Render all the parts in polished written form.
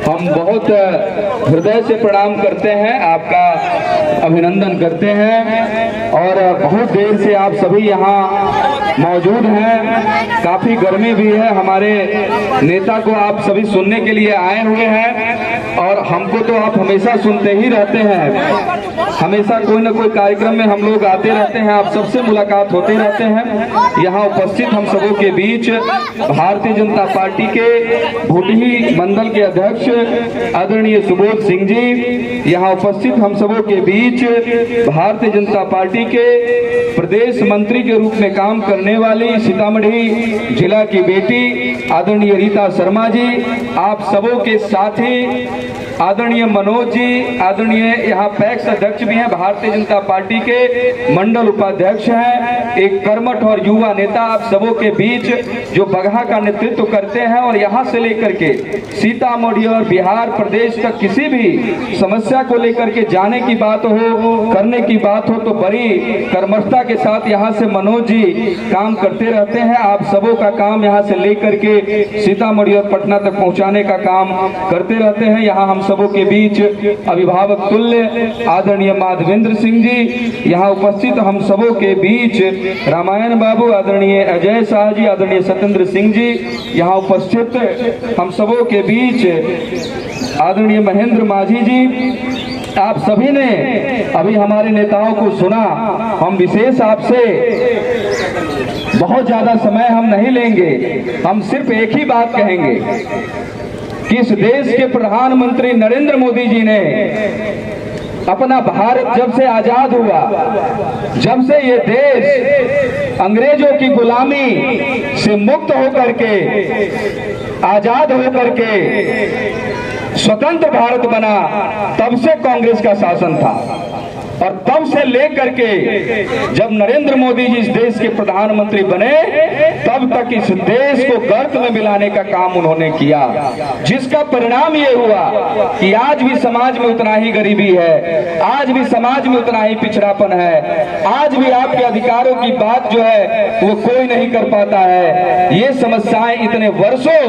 हम बहुत हृदय से प्रणाम करते हैं, आपका अभिनंदन करते हैं। और बहुत देर से आप सभी यहाँ मौजूद हैं, काफ़ी गर्मी भी है। हमारे नेता को आप सभी सुनने के लिए आए हुए हैं और हमको तो आप हमेशा सुनते ही रहते हैं। हमेशा कोई न कोई कार्यक्रम में हम लोग आते रहते हैं, आप सबसे मुलाकात होते रहते हैं। यहाँ उपस्थित हम सबों के बीच भारतीय जनता पार्टी के भूटही मंडल के अध्यक्ष आदरणीय सुबोध सिंह जी, यहाँ उपस्थित हम सबों के बीच भारतीय जनता पार्टी के प्रदेश मंत्री के रूप में काम करने वाली सीतामढ़ी जिला की बेटी आदरणीय रीता शर्मा जी, आप सबों के साथी आदरणीय मनोज जी, आदरणीय यहाँ पैक्स अध्यक्ष भी हैं, भारतीय जनता पार्टी के मंडल उपाध्यक्ष हैं, एक कर्मठ और युवा नेता आप सबों के बीच जो बगहा का नेतृत्व करते हैं और यहाँ से लेकर के सीतामढ़ी और बिहार प्रदेश तक किसी भी समस्या को लेकर के जाने की बात हो, करने की बात हो तो बड़ी कर्मठता के साथ यहाँ से मनोज जी काम करते रहते हैं। आप सबों का काम यहाँ से लेकर के सीतामढ़ी और पटना तक पहुँचाने का काम करते रहते हैं। यहाँ हम सबों के बीच अभिभावक तुल्य आदरणीय माधवेंद्र सिंह जी, यहाँ उपस्थित हम सबों के बीच रामायण बाबू, आदरणीय अजय शाह जी, आदरणीय सत्येंद्र सिंह जी, यहाँ उपस्थित हम सबों के बीच आदरणीय महेंद्र माझी जी। आप सभी ने अभी हमारे नेताओं को सुना। हम विशेष आपसे बहुत ज्यादा समय हम नहीं लेंगे, हम सिर्फ एक ही बात कहेंगे कि इस देश के प्रधानमंत्री नरेंद्र मोदी जी ने अपना भारत जब से आजाद हुआ, जब से ये देश अंग्रेजों की गुलामी से मुक्त होकर के, आजाद होकर के स्वतंत्र भारत बना, तब से कांग्रेस का शासन था। और तब से लेकर के जब नरेंद्र मोदी जी इस देश के प्रधानमंत्री बने, तब तक इस देश को गर्त में मिलाने का काम उन्होंने किया, जिसका परिणाम ये हुआ कि आज भी समाज में उतना ही गरीबी है, आज भी समाज में उतना ही पिछड़ापन है, आज भी आपके अधिकारों की बात जो है वो कोई नहीं कर पाता है। ये समस्याएं इतने वर्षों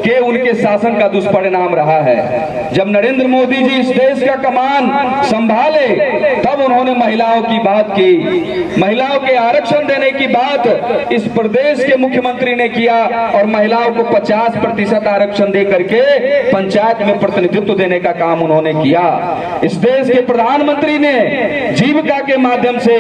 के उनके शासन का दुष्परिणाम रहा है। जब नरेंद्र मोदी जी इस देश का कमान संभाले, तब उन्होंने महिलाओं की बात की, महिलाओं के आरक्षण देने की बात इस प्रदेश के मुख्यमंत्री ने किया और महिलाओं को 50% आरक्षण दे करके पंचायत में प्रतिनिधित्व देने का काम उन्होंने किया। इस देश के प्रधानमंत्री ने जीविका के माध्यम से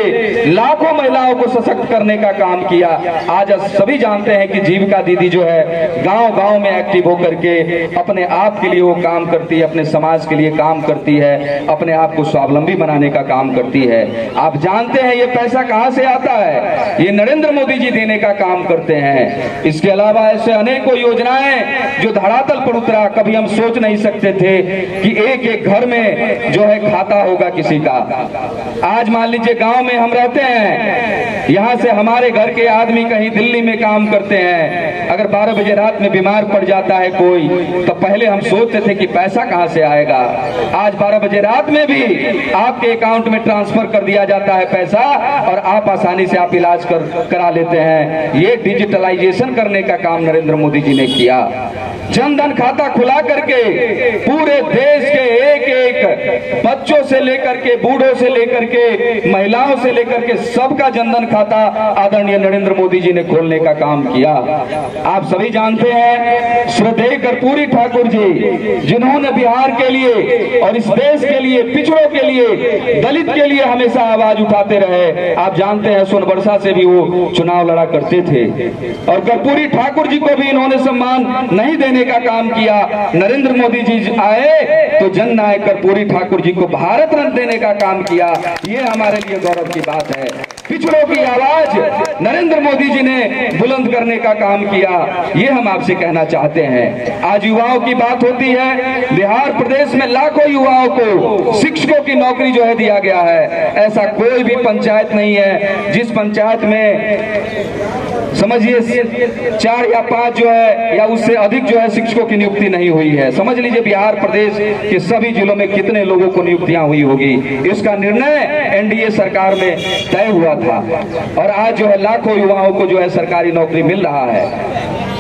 लाखों महिलाओं को सशक्त करने का काम किया। आज सभी जानते हैं कि जीविका दीदी जो है गांव-गांव में एक्टिव होकर के अपने आप के लिए वो काम करती है, अपने समाज के लिए काम करती है, अपने आप को स्वावलंबी बनाने का काम करती है। आप जानते हैं ये पैसा कहां से आता है, ये नरेंद्र मोदी जी देने का काम करते हैं। इसके अलावा ऐसे अनेकों योजनाएं जो धरातल पर उतरा, कभी हम सोच नहीं सकते थे कि एक एक घर में जो है खाता होगा किसी का। आज मान लीजिए गांव में हम रहते हैं, यहां से हमारे घर के आदमी कहीं दिल्ली में काम करते हैं, अगर 12 बजे रात में बीमार पड़ जाता है कोई, तो पहले हम सोचते थे कि पैसा कहां से आएगा। आज 12 बजे रात में भी आपके अकाउंट में ट्रांसफर कर दिया जाता है पैसा और आप आसानी से आप इलाज करा लेते हैं। ये डिजिटलाइजेशन करने का काम नरेंद्र मोदी जी ने किया। जनधन खाता खुला करके पूरे देश के एक एक बच्चों से लेकर के, बूढ़ों से लेकर के, महिलाओं से लेकर के सबका जनधन खाता आदरणीय नरेंद्र मोदी जी ने खोलने का काम किया। आप सभी जानते हैं श्रद्धेय कर्पूरी ठाकुर जी, जिन्होंने बिहार के लिए और इस देश के लिए, पिछड़ों के लिए, दलित के लिए हमेशा आवाज उठाते रहे। आप जानते हैं सोनबरसा से भी वो चुनाव लड़ा करते थे और कर्पूरी ठाकुर जी को भी इन्होंने सम्मान नहीं देने का काम किया। नरेंद्र मोदी जी आए तो जन नायक कर्पूरी ठाकुर जी को भारत रत्न देने का काम किया। ये हमारे लिए गौरव की बात है। पिछड़ों की आवाज नरेंद्र मोदी जी ने बुलंद करने का काम किया, ये हम आपसे कहना चाहते हैं। आज युवाओं की बात होती है, बिहार प्रदेश में लाखों युवाओं को शिक्षकों की नौकरी जो है दिया गया है। ऐसा कोई भी पंचायत नहीं है जिस पंचायत में समझिए 4 या 5 जो है या उससे अधिक जो है शिक्षकों की नियुक्ति नहीं हुई है। समझ लीजिए बिहार प्रदेश के सभी जिलों में कितने लोगों को नियुक्तियां हुई होगी। इसका निर्णय एनडीए सरकार में तय हुआ था और आज जो है लाखों युवाओं को जो है सरकारी नौकरी मिल रहा है।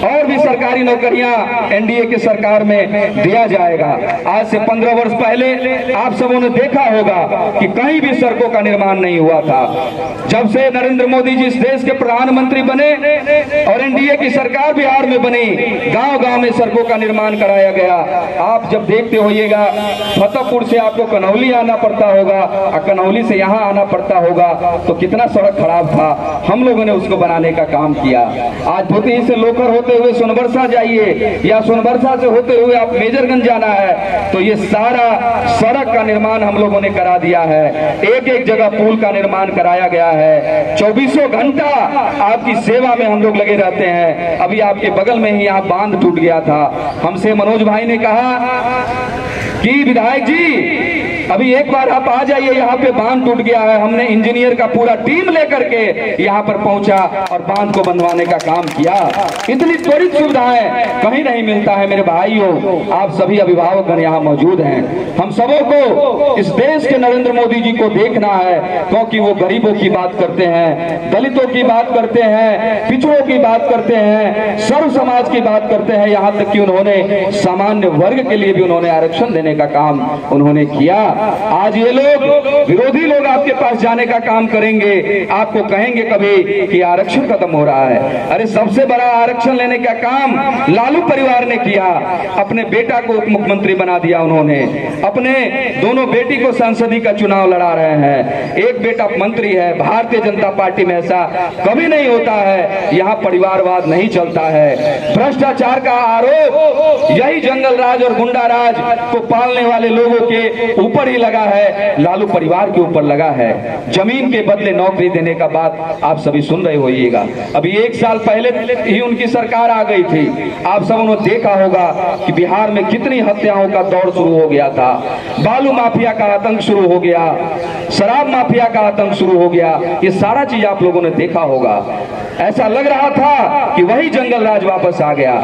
और भी सरकारी नौकरियां एनडीए की सरकार में दिया जाएगा। आज से 15 वर्ष पहले आप सबों ने देखा होगा कि कहीं भी सड़कों का निर्माण नहीं हुआ था। जब से नरेंद्र मोदी जी इस देश के प्रधानमंत्री बने और एनडीए की सरकार बिहार में बनी, गांव-गांव में सड़कों का निर्माण कराया गया। आप जब देखते होइएगा, फतेहपुर से आपको कनौली आना पड़ता होगा और कनौली से यहाँ आना पड़ता होगा, तो कितना सड़क खराब था, हम लोगों ने उसको बनाने का काम किया। आज भोती से लोकर होते हुए सोनबरसा जाइए या सोनबरसा से होते हुए आप मेजरगंज जाना है, तो ये सारा सड़क का निर्माण हम लोगों ने करा दिया है। एक एक जगह पुल का निर्माण कराया गया है। 24 घंटा आपकी सेवा में हम लोग लगे रहते हैं। अभी आपके बगल में ही यहाँ बांध टूट गया था। हमसे मनोज भाई ने कहा कि विधायक जी अभी एक बार आप आ जाइए, यहाँ पे बांध टूट गया है। हमने इंजीनियर का पूरा टीम लेकर के यहाँ पर पहुंचा और बांध को बनवाने का काम किया। इतनी त्वरित सुविधाएं कहीं नहीं मिलता है। मेरे भाइयों, आप सभी अभिभावक यहाँ मौजूद हैं। हम सबों को इस देश के नरेंद्र मोदी जी को देखना है, क्योंकि वो गरीबों की बात करते हैं, दलितों की बात करते हैं, पिछड़ों की बात करते हैं, सर्व समाज की बात करते हैं। यहाँ तक कि उन्होंने सामान्य वर्ग के लिए भी उन्होंने आरक्षण देने का काम उन्होंने किया। आज ये लोग, विरोधी लोग आपके पास जाने का काम करेंगे, आपको कहेंगे कभी कि आरक्षण खत्म हो रहा है। अरे सबसे बड़ा आरक्षण लेने का काम लालू परिवार ने किया। अपने बेटा को उप मुख्यमंत्री बना दिया उन्होंने, अपने दोनों बेटी को संसदीय का चुनाव लड़ा रहे हैं। एक बेटा मंत्री है। भारतीय जनता पार्टी में ऐसा कभी नहीं होता है। यहाँ परिवारवाद नहीं चलता है। भ्रष्टाचार का आरोप यही जंगल राज और गुंडा राज को पालने वाले लोगों के ऊपर ही लगा है, लालू परिवार के ऊपर लगा है। जमीन के बदले नौकरी देने का बात आप सभी सुन रहे होइएगा। अभी 1 साल पहले ही उनकी सरकार आ गई थी। आप सबों ने देखा होगा कि बिहार में कितनी हत्याओं का दौर शुरू हो गया था। बालू माफिया का आतंक शुरू हो गया, शराब माफिया का आतंक शुरू हो गया। ये सारा चीज आप लोगों ने देखा होगा। ऐसा लग रहा था कि वही जंगल राज वापस आ गया।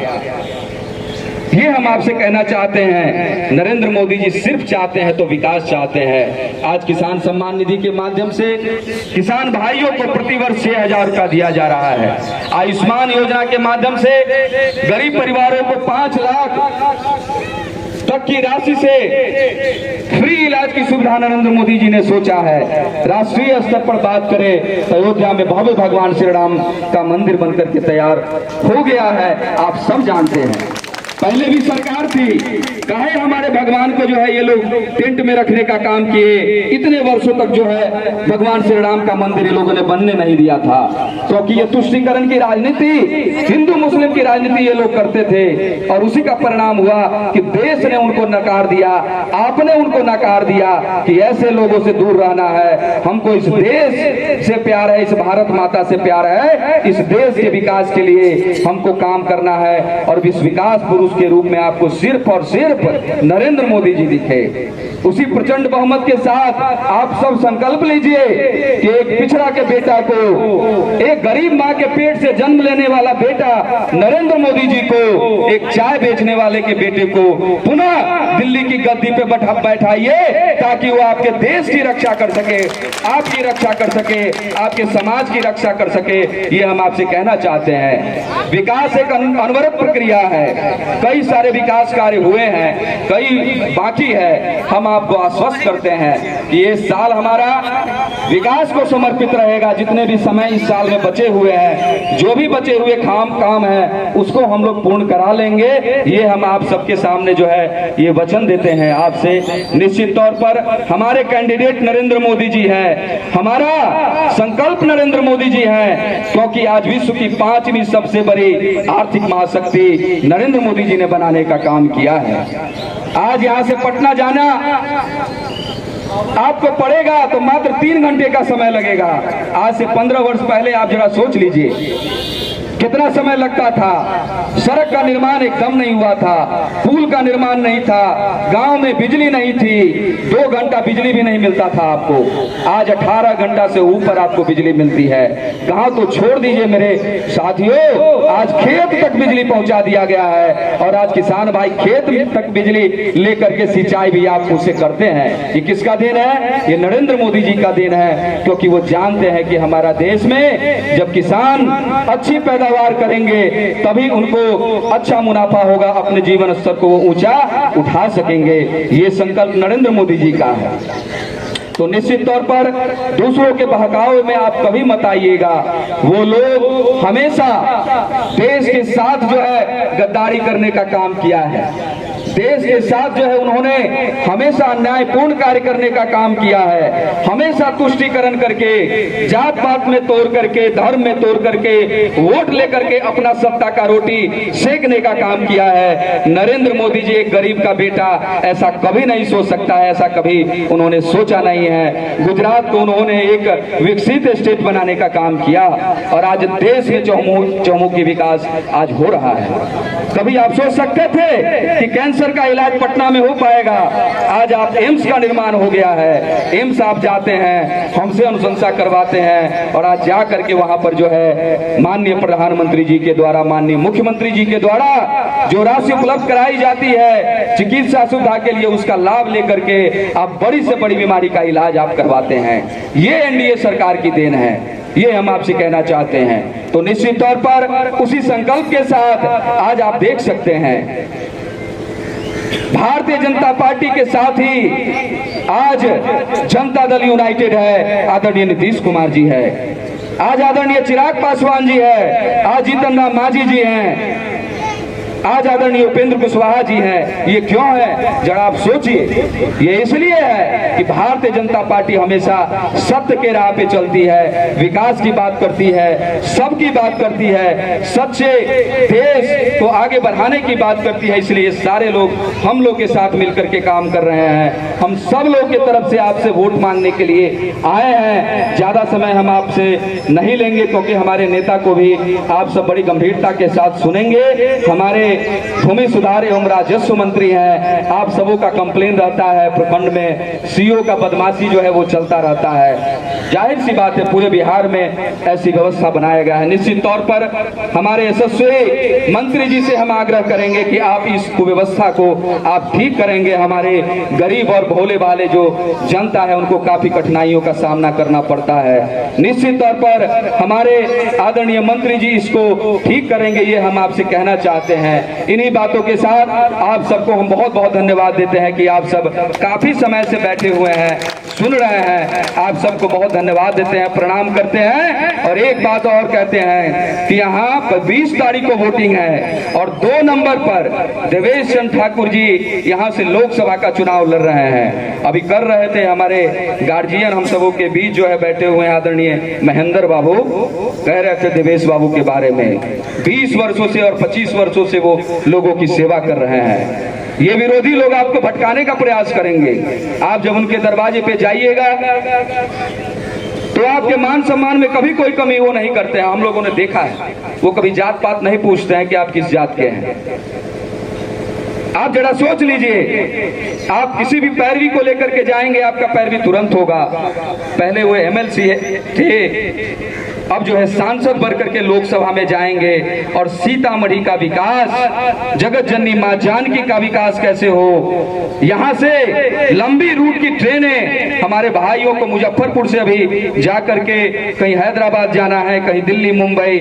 ये हम आपसे कहना चाहते हैं, नरेंद्र मोदी जी सिर्फ चाहते हैं तो विकास चाहते हैं। आज किसान सम्मान निधि के माध्यम से किसान भाइयों को प्रतिवर्ष 6,000 का दिया जा रहा है। आयुष्मान योजना के माध्यम से गरीब परिवारों को 5 लाख तक की राशि से फ्री इलाज की सुविधा नरेंद्र मोदी जी ने सोचा है। राष्ट्रीय स्तर पर बात करें तो अयोध्या में भव्य भगवान श्री राम का मंदिर बनकर के तैयार हो गया है। आप सब जानते हैं, पहले भी सरकार थी, कहे हमारे भगवान को जो है ये लोग टेंट में रखने का काम किए। इतने वर्षों तक जो है भगवान श्री राम का मंदिर ये लोगों ने बनने नहीं दिया था, क्योंकि ये तुष्टीकरण की राजनीति, हिंदू मुस्लिम की राजनीति ये लोग करते थे। और उसी का परिणाम हुआ कि देश ने उनको नकार दिया, आपने उनको नकार दिया कि ऐसे लोगों से दूर रहना है। हमको इस देश से प्यार है, इस भारत माता से प्यार है। इस देश के विकास के लिए हमको काम करना है और इस विकास पुरुष के रूप में आपको सिर्फ और सिर्फ नरेंद्र मोदी जी दिखे। उसी प्रचंड बहुमत के साथ आप सब संकल्प लीजिए कि एक पिछड़ा के बेटा को, एक गरीब माँ के पेट से जन्म लेने वाला बेटा नरेंद्र मोदी जी को, एक चाय बेचने वाले के बेटे को पुनः दिल्ली की गद्दी पे बैठाइए, ताकि वो आपके देश की रक्षा कर सके, आपकी रक्षा कर सके, आपके समाज की रक्षा कर सके। ये हम आपसे कहना चाहते हैं। विकास एक अनवरत प्रक्रिया है। कई सारे विकास कार्य हुए हैं, कई बाकी है। हम आपको आश्वस्त करते हैं कि ये साल हमारा विकास को समर्पित रहेगा। जितने भी समय इस साल में बचे हुए हैं, जो भी बचे हुए काम है, उसको हम लोग पूर्ण करा लेंगे। ये हम आप सबके सामने जो है ये वचन देते हैं आपसे। निश्चित तौर पर हमारे कैंडिडेट नरेंद्र मोदी जी हैं, हमारा संकल्प नरेंद्र मोदी जी हैं, क्योंकि आज विश्व की 5वीं सबसे बड़ी आर्थिक महाशक्ति नरेंद्र मोदी जी ने बनाने का काम किया है। आज यहाँ से पटना जाना आपको पड़ेगा तो मात्र 3 घंटे का समय लगेगा। आज से 15 वर्ष पहले आप जरा सोच लीजिए कितना समय लगता था। सड़क का निर्माण एकदम नहीं हुआ था, पुल का निर्माण नहीं था, गांव में बिजली नहीं थी, 2 घंटा बिजली भी नहीं मिलता था आपको। आज 18 घंटा से ऊपर आपको बिजली मिलती है। गांव तो छोड़ दीजिए मेरे साथियों, आज खेत तक बिजली पहुंचा दिया गया है। और आज किसान भाई खेत तक बिजली लेकर के सिंचाई भी आप उससे करते हैं। ये किसका देन है? ये नरेंद्र मोदी जी का देन है, क्योंकि वो जानते हैं कि हमारा देश में जब किसान अच्छी पैदा पैदावार करेंगे तभी उनको अच्छा मुनाफा होगा, अपने जीवन स्तर को वो ऊंचा उठा सकेंगे। ये संकल्प नरेंद्र मोदी जी का है। तो निश्चित तौर पर दूसरों के बहकावे में आप कभी मत आइएगा। वो लोग हमेशा देश के साथ जो है गद्दारी करने का काम किया है, देश के साथ जो है उन्होंने हमेशा अन्यायपूर्ण कार्य करने का काम किया है, हमेशा तुष्टीकरण करके, जात पात में तोड़ करके, धर्म में तोड़ करके, वोट लेकर के अपना सत्ता का रोटी सेकने का काम किया है। नरेंद्र मोदी जी एक गरीब का बेटा ऐसा कभी नहीं सोच सकता है, ऐसा कभी उन्होंने सोचा नहीं है। गुजरात को उन्होंने एक विकसित स्टेट बनाने का काम किया और आज देश में चहुमुखी विकास आज हो रहा है। कभी आप सोच सकते थे कि कैंसर का इलाज पटना में हो पाएगा? आज आप एम्स का निर्माण हो गया है। एम्स आप जाते हैं, हमसे अनुशंसा करवाते हैं और आज जा करके वहां पर जो है माननीय प्रधानमंत्री जी के द्वारा, माननीय मुख्यमंत्री जी के द्वारा जो राशि उपलब्ध कराई जाती है चिकित्सा सुविधा के लिए, उसका लाभ लेकर के आप बड़ी से बड़ी बीमारी का इलाज आप करवाते हैं। ये एनडीए सरकार की देन है, ये हम आपसे कहना चाहते हैं। तो निश्चित तौर पर उसी संकल्प के साथ आज आप देख सकते हैं भारतीय जनता पार्टी के साथ ही आज जनता दल यूनाइटेड है, आदरणीय नीतीश कुमार जी है, आज आदरणीय चिराग पासवान जी है, आज जीतन राम मांझी जी हैं, आज आदरणीय उपेंद्र कुशवाहा जी हैं। ये क्यों है जरा आप सोचिए। ये इसलिए है कि भारतीय जनता पार्टी हमेशा सत्य के राह पे चलती है, विकास की बात करती है, सबकी बात करती है, सच्चे देश को आगे बढ़ाने की बात करती है। इसलिए सारे लोग हम लोग के साथ मिलकर के काम कर रहे हैं। हम सब लोग की तरफ से आपसे वोट मांगने के लिए आए हैं। ज्यादा समय हम आपसे नहीं लेंगे क्योंकि हमारे नेता को भी आप सब बड़ी गंभीरता के साथ सुनेंगे। हमारे भूमि सुधार एवं राजस्व मंत्री हैं, आप सबों का कंप्लेन रहता है प्रखंड में सीओ का बदमाशी जो है वो चलता रहता है। जाहिर सी बात है पूरे बिहार में ऐसी व्यवस्था बनाया गया है। निश्चित तौर पर हमारे यशस्वी मंत्री जी से हम आग्रह करेंगे कि आप इस कुव्यवस्था को आप ठीक करेंगे। हमारे गरीब और भोले वाले जो जनता है उनको काफी कठिनाइयों का सामना करना पड़ता है। निश्चित तौर पर हमारे आदरणीय मंत्री जी इसको ठीक करेंगे, ये हम आपसे कहना चाहते हैं। इन्हीं बातों के साथ आप सबको हम बहुत बहुत धन्यवाद देते हैं कि आप सब काफी समय से बैठे हुए हैं, सुन रहे हैं। आप सबको बहुत धन्यवाद देते हैं, प्रणाम करते हैं। और एक बात और कहते हैं कि यहाँ पर 20 तारीख को वोटिंग है और 2 नंबर पर देवेश चंद्र ठाकुर जी यहाँ से लोकसभा का चुनाव लड़ रहे हैं। अभी कर रहे थे हमारे गार्जियन हम सबों के बीच जो है बैठे हुए हैं आदरणीय महेंद्र बाबू, कह रहे थे देवेश बाबू के बारे में। 20 वर्षों से और 25 वर्षों से वो लोगों की सेवा कर रहे हैं। ये विरोधी लोग आपको भटकाने का प्रयास करेंगे। आप जब उनके दरवाजे पे जाइएगा तो आपके मान सम्मान में कभी कोई कमी वो नहीं करते हैं। हम लोगों ने देखा है, वो कभी जात पात नहीं पूछते हैं कि आप किस जात के हैं। आप जरा सोच लीजिए, आप किसी भी पैरवी को लेकर के जाएंगे आपका पैरवी तुरंत होगा। पहले वो एमएलसी थे, अब जो है सांसद बनकर के लोकसभा में जाएंगे और सीतामढ़ी का विकास, जगत जननी मां जानकी का विकास कैसे हो। यहाँ से लंबी रूट की ट्रेनें हमारे भाइयों को मुजफ्फरपुर से अभी जाकर के कहीं हैदराबाद जाना है, कहीं दिल्ली, मुंबई,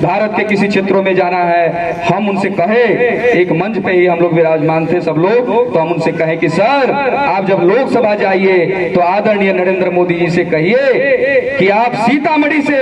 भारत के किसी क्षेत्रों में जाना है। हम उनसे कहे, एक मंच पे ही हम लोग विराजमान थे सब लोग, तो हम उनसे कहे कि सर आप जब लोकसभा जाइए तो आदरणीय नरेंद्र मोदी जी से कहिए कि आप सीतामढ़ी से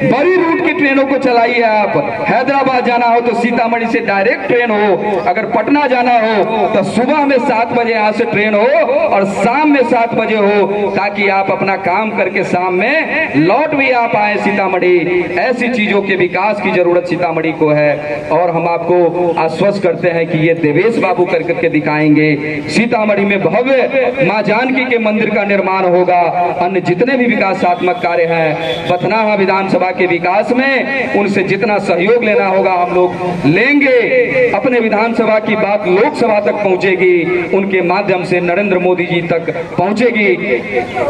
बड़ी रूट की ट्रेनों को चलाइए। आप हैदराबाद जाना हो तो सीतामढ़ी से डायरेक्ट ट्रेन हो, अगर पटना जाना हो तो सुबह में 7 बजे यहाँ से ट्रेन हो और शाम में 7 बजे हो, ताकि आप अपना काम करके शाम में लौट भी आप आए सीतामढ़ी। ऐसी चीजों के विकास की जरूरत सीतामढ़ी को है और हम आपको आश्वस्त करते हैं कि ये देवेश बाबू करके के दिखाएंगे। सीतामढ़ी में भव्य मां जानकी के मंदिर का निर्माण होगा। अन्य जितने भी विकासात्मक कार्य हैं पथनाहा विधानसभा के विकास में उनसे जितना सहयोग लेना होगा हम लोग लेंगे। अपने विधानसभा की बात लोकसभा तक पहुंचेगी, उनके माध्यम से नरेंद्र मोदी जी तक पहुंचेगी,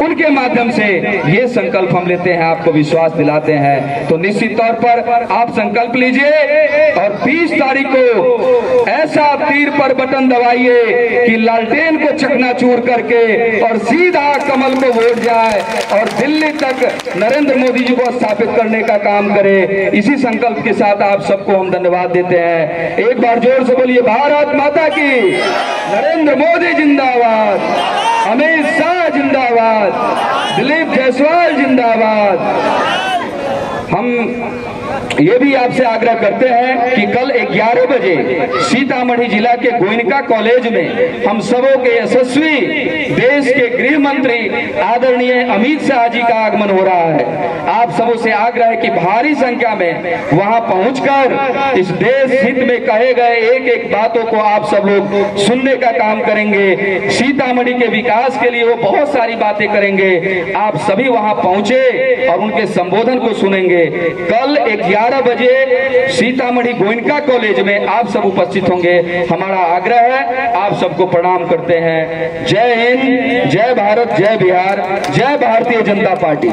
उनके माध्यम से ये संकल्प हम लेते हैं, आपको विश्वास दिलाते हैं। तो निश्चित तौर पर आप संकल्प लीजिए और 20 तारीख को ऐसा तीर पर बटन दबाइए कि लालटेन को चकनाचूर करके और सीधा कमल को वोट जाए और दिल्ली तक नरेंद्र मोदी जी को स्थापित करने का काम करे। इसी संकल्प के साथ आप सबको हम धन्यवाद देते हैं। एक बार जोर से बोलिए भारत माता की, नरेंद्र मोदी जिंदाबाद, अमित शाह जिंदाबाद, दिलीप जायसवाल जिंदाबाद। हम ये भी आपसे आग्रह करते हैं कि कल 11 बजे सीतामढ़ी जिला के गोयनका कॉलेज में हम सबों के यशस्वी देश के गृह मंत्री आदरणीय अमित शाह जी का आगमन हो रहा है। आप सबों से आग्रह है कि भारी संख्या में वहां पहुंचकर इस देश हित में कहे गए एक एक बातों को आप सब लोग सुनने का काम करेंगे। सीतामढ़ी के विकास के लिए वो बहुत सारी बातें करेंगे। आप सभी वहां पहुंचे और उनके संबोधन को सुनेंगे। कल 11 बजे सीतामढ़ी गोयनका कॉलेज में आप सब उपस्थित होंगे। हमारा आग्रह है, आप सबको प्रणाम करते हैं। जय हिंद, जय भारत, जय बिहार, जय भारतीय जनता पार्टी।